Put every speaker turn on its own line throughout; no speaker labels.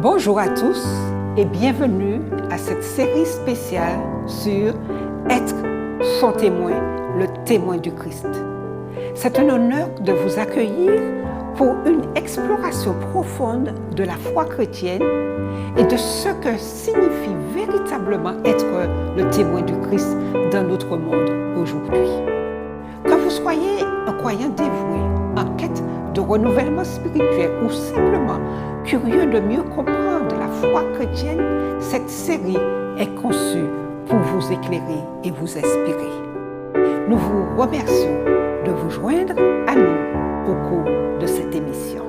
Bonjour à tous et bienvenue à cette série spéciale sur Être son témoin, le témoin du Christ. C'est un honneur de vous accueillir pour une exploration profonde de la foi chrétienne et de ce que signifie véritablement être le témoin du Christ dans notre monde aujourd'hui. Que vous soyez un croyant dévoué, en quête de renouvellement spirituel ou simplement curieux de mieux comprendre la foi chrétienne, cette série est conçue pour vous éclairer et vous inspirer. Nous vous remercions de vous joindre à nous au cours de cette émission.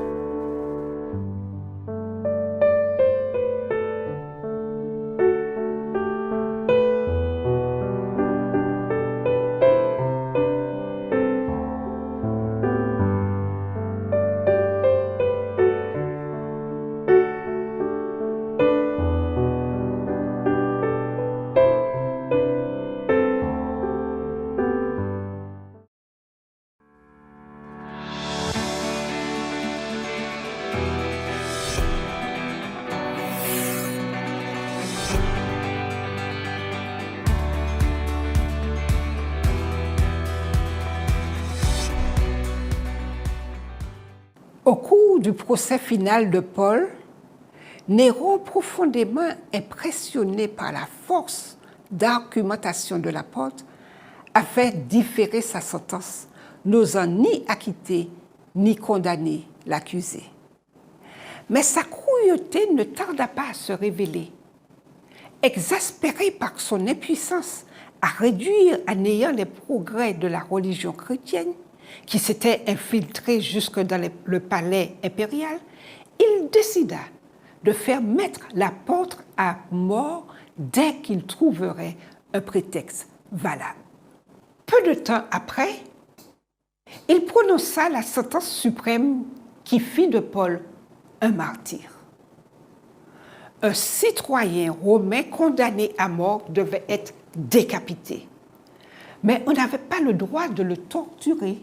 Au cours du procès final de Paul, Néron, profondément impressionné par la force d'argumentation de l'apôtre, a fait différer sa sentence, n'osant ni acquitter ni condamner l'accusé. Mais sa cruauté ne tarda pas à se révéler. Exaspéré par son impuissance à réduire à néant les progrès de la religion chrétienne, qui s'était infiltré jusque dans le palais impérial, il décida de faire mettre l'apôtre à mort dès qu'il trouverait un prétexte valable. Peu de temps après, il prononça la sentence suprême qui fit de Paul un martyr. Un citoyen romain condamné à mort devait être décapité, mais on n'avait pas le droit de le torturer.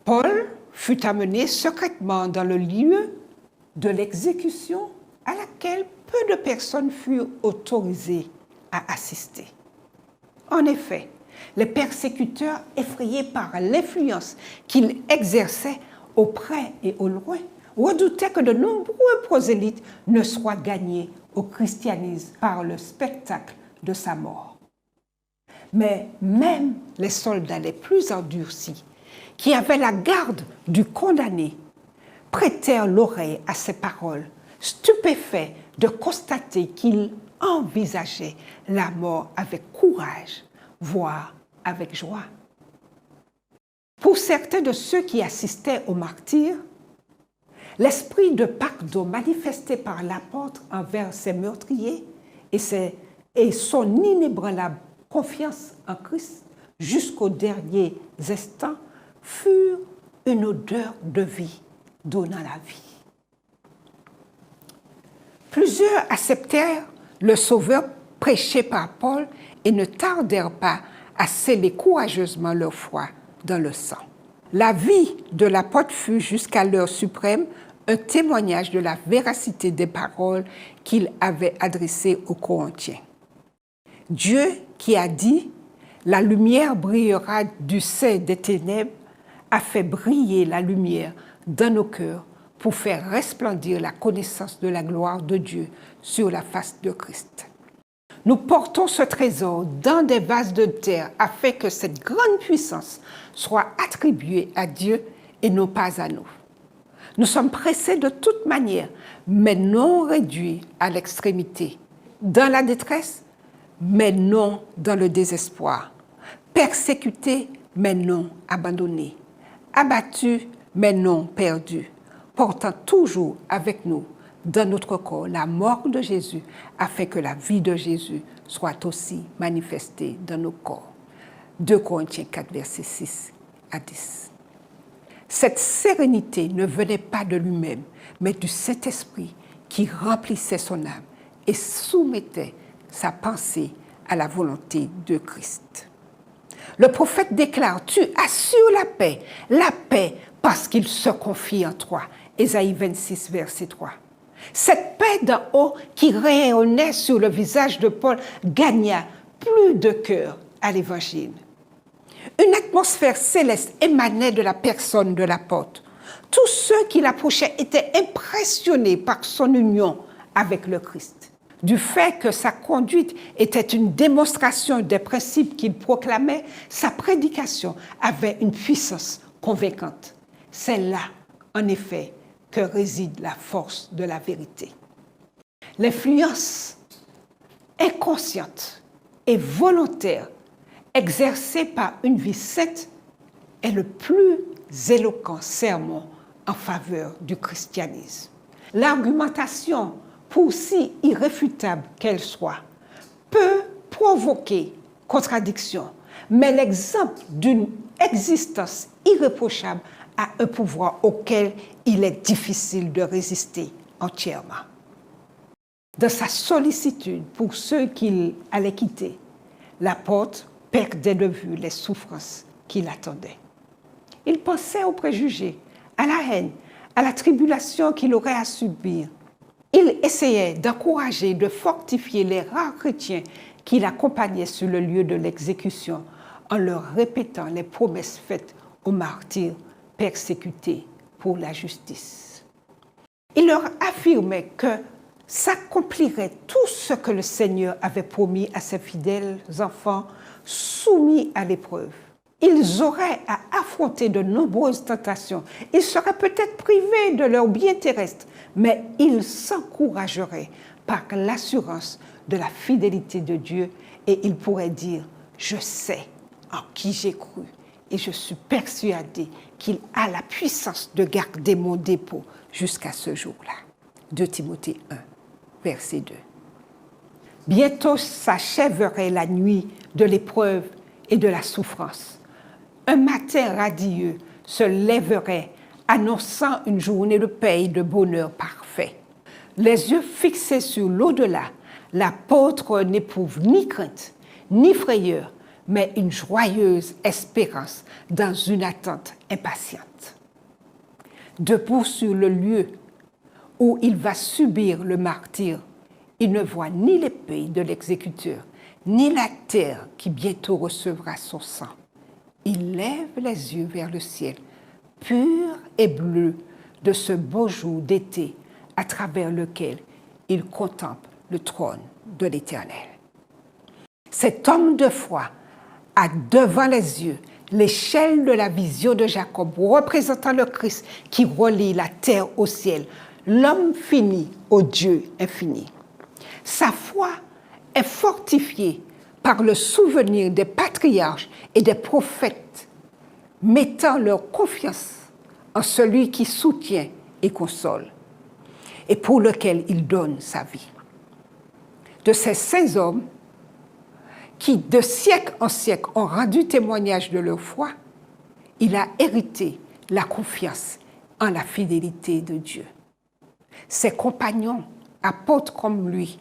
Paul fut amené secrètement dans le lieu de l'exécution à laquelle peu de personnes furent autorisées à assister. En effet, les persécuteurs, effrayés par l'influence qu'il exerçait auprès et au loin, redoutaient que de nombreux prosélytes ne soient gagnés au christianisme par le spectacle de sa mort. Mais même les soldats les plus endurcis, qui avaient la garde du condamné, prêtèrent l'oreille à ses paroles, stupéfaits de constater qu'il envisageait la mort avec courage, voire avec joie. Pour certains de ceux qui assistaient au martyr, l'esprit de pardon manifesté par l'apôtre envers ses meurtriers et son inébranlable confiance en Christ jusqu'aux derniers instants furent une odeur de vie donnant la vie. Plusieurs acceptèrent le Sauveur prêché par Paul et ne tardèrent pas à sceller courageusement leur foi dans le sang. La vie de l'apôtre fut jusqu'à l'heure suprême un témoignage de la véracité des paroles qu'il avait adressées aux Corinthiens. Dieu qui a dit « La lumière brillera du sein des ténèbres » a fait briller la lumière dans nos cœurs pour faire resplendir la connaissance de la gloire de Dieu sur la face de Christ. Nous portons ce trésor dans des vases de terre afin que cette grande puissance soit attribuée à Dieu et non pas à nous. Nous sommes pressés de toute manière, mais non réduits à l'extrémité. Dans la détresse, mais non dans le désespoir. Persécutés, mais non abandonnés. Abattus, mais non perdus. Portant toujours avec nous, dans notre corps, la mort de Jésus, afin que la vie de Jésus soit aussi manifestée dans nos corps. 2 Corinthiens 4, versets 6 à 10. Cette sérénité ne venait pas de lui-même, mais du Saint-Esprit qui remplissait son âme et soumettait sa pensée à la volonté de Christ. Le prophète déclare « Tu assures la paix parce qu'il se confie en toi ». Ésaïe 26, verset 3. Cette paix d'en haut qui rayonnait sur le visage de Paul gagna plus de cœur à l'Évangile. Une atmosphère céleste émanait de la personne de l'apôtre. Tous ceux qui l'approchaient étaient impressionnés par son union avec le Christ. Du fait que sa conduite était une démonstration des principes qu'il proclamait, sa prédication avait une puissance convaincante. C'est là, en effet, que réside la force de la vérité. L'influence inconsciente et volontaire exercée par une vie sainte est le plus éloquent sermon en faveur du christianisme. L'argumentation, pour si irréfutable qu'elle soit, peut provoquer contradiction, mais l'exemple d'une existence irréprochable a un pouvoir auquel il est difficile de résister entièrement. Dans sa sollicitude pour ceux qu'il allait quitter, l'apôtre perdait de vue les souffrances qui l'attendaient. Il pensait aux préjugés, à la haine, à la tribulation qu'il aurait à subir. Il essayait d'encourager, de fortifier les rares chrétiens qui l'accompagnaient sur le lieu de l'exécution en leur répétant les promesses faites aux martyrs persécutés pour la justice. Il leur affirmait que s'accomplirait tout ce que le Seigneur avait promis à ses fidèles enfants soumis à l'épreuve. Ils auraient à affronter de nombreuses tentations. Ils seraient peut-être privés de leurs biens terrestres, mais ils s'encourageraient par l'assurance de la fidélité de Dieu et ils pourraient dire « Je sais en qui j'ai cru et je suis persuadé qu'il a la puissance de garder mon dépôt jusqu'à ce jour-là. » 2 Timothée 1, verset 2. Bientôt s'achèverait la nuit de l'épreuve et de la souffrance. Un matin radieux se lèverait, annonçant une journée de paix et de bonheur parfait. Les yeux fixés sur l'au-delà, l'apôtre n'éprouve ni crainte, ni frayeur, mais une joyeuse espérance dans une attente impatiente. Debout sur le lieu où il va subir le martyre, il ne voit ni l'épée de l'exécuteur, ni la terre qui bientôt recevra son sang. Il lève les yeux vers le ciel, pur et bleu de ce beau jour d'été à travers lequel il contemple le trône de l'Éternel. Cet homme de foi a devant les yeux l'échelle de la vision de Jacob, représentant le Christ qui relie la terre au ciel, l'homme fini au Dieu infini. Sa foi est fortifiée par le souvenir des patriarches et des prophètes, mettant leur confiance en celui qui soutient et console, et pour lequel il donne sa vie. De ces saints hommes qui, de siècle en siècle, ont rendu témoignage de leur foi, il a hérité la confiance en la fidélité de Dieu. Ses compagnons, apôtres comme lui,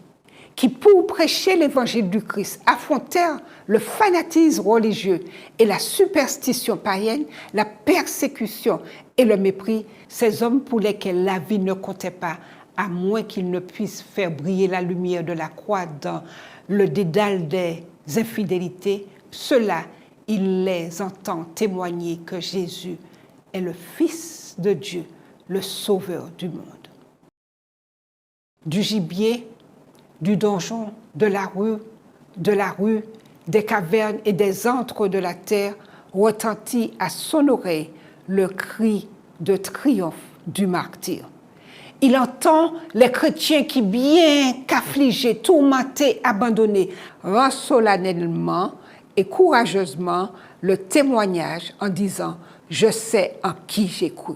qui, pour prêcher l'évangile du Christ, affrontèrent le fanatisme religieux et la superstition païenne, la persécution et le mépris, ces hommes pour lesquels la vie ne comptait pas, à moins qu'ils ne puissent faire briller la lumière de la croix dans le dédale des infidélités, ceux-là, il les entend témoigner que Jésus est le Fils de Dieu, le Sauveur du monde. Du gibier, du donjon, de la rue, des cavernes et des antres de la terre, retentit à son oreille le cri de triomphe du martyr. Il entend les chrétiens qui, bien qu'affligés, tourmentés, abandonnés, rendent solennellement et courageusement le témoignage en disant « Je sais en qui j'ai cru ».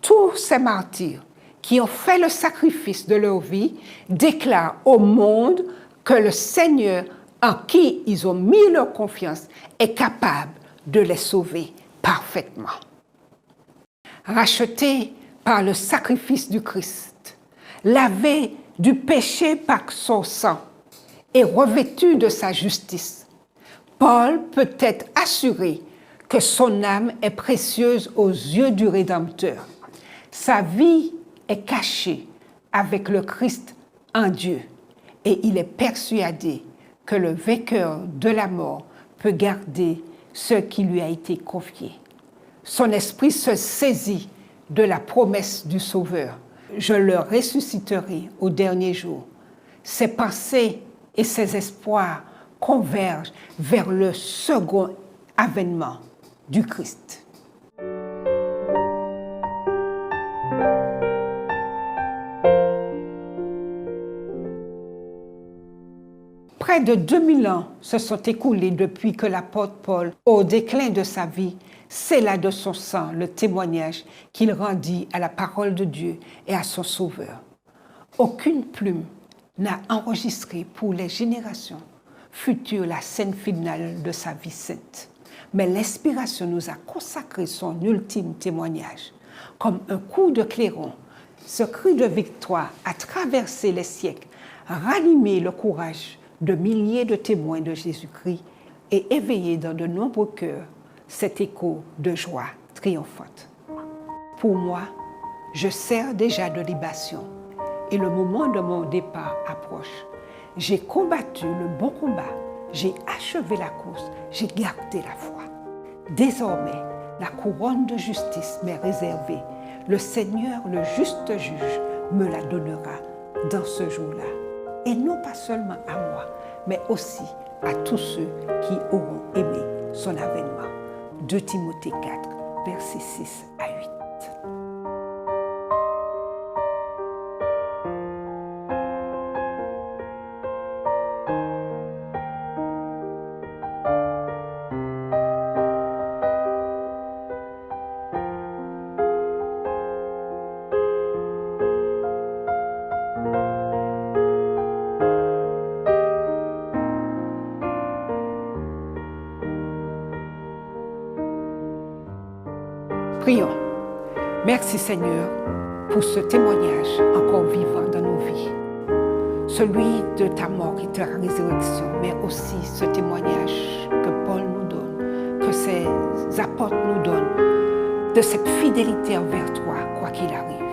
Tous ces martyrs qui ont fait le sacrifice de leur vie déclarent au monde que le Seigneur en qui ils ont mis leur confiance est capable de les sauver parfaitement. Rachetés par le sacrifice du Christ, lavés du péché par son sang et revêtus de sa justice, Paul peut être assuré que son âme est précieuse aux yeux du Rédempteur. Sa vie est cachée avec le Christ en Dieu et il est persuadé que le vainqueur de la mort peut garder ce qui lui a été confié. Son esprit se saisit de la promesse du Sauveur. Je le ressusciterai au dernier jour. Ses pensées et ses espoirs convergent vers le second avènement du Christ. Près de 2000 ans se sont écoulés depuis que l'apôtre Paul, au déclin de sa vie, scella de son sang le témoignage qu'il rendit à la parole de Dieu et à son Sauveur. Aucune plume n'a enregistré pour les générations futures la scène finale de sa vie sainte. Mais l'inspiration nous a consacré son ultime témoignage. Comme un coup de clairon, ce cri de victoire a traversé les siècles, ranimé le courage de milliers de témoins de Jésus-Christ et éveillé dans de nombreux cœurs cet écho de joie triomphante. Pour moi, je sers déjà de libation et le moment de mon départ approche. J'ai combattu le bon combat, j'ai achevé la course, j'ai gardé la foi. Désormais, la couronne de justice m'est réservée. Le Seigneur, le juste juge, me la donnera dans ce jour-là. Et non pas seulement à moi, mais aussi à tous ceux qui auront aimé son avènement. 2 Timothée 4, versets 6 à 8. Prions. Merci Seigneur pour ce témoignage encore vivant dans nos vies. Celui de ta mort et de ta résurrection, mais aussi ce témoignage que Paul nous donne, que ses apôtres nous donnent, de cette fidélité envers toi, quoi qu'il arrive.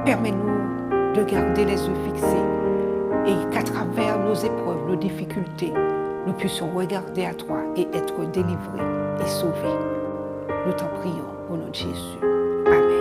Permets-nous de garder les yeux fixés et qu'à travers nos épreuves, nos difficultés, nous puissions regarder à toi et être délivrés et sauvés. Nous t'en prions au nom de Jésus. Amen.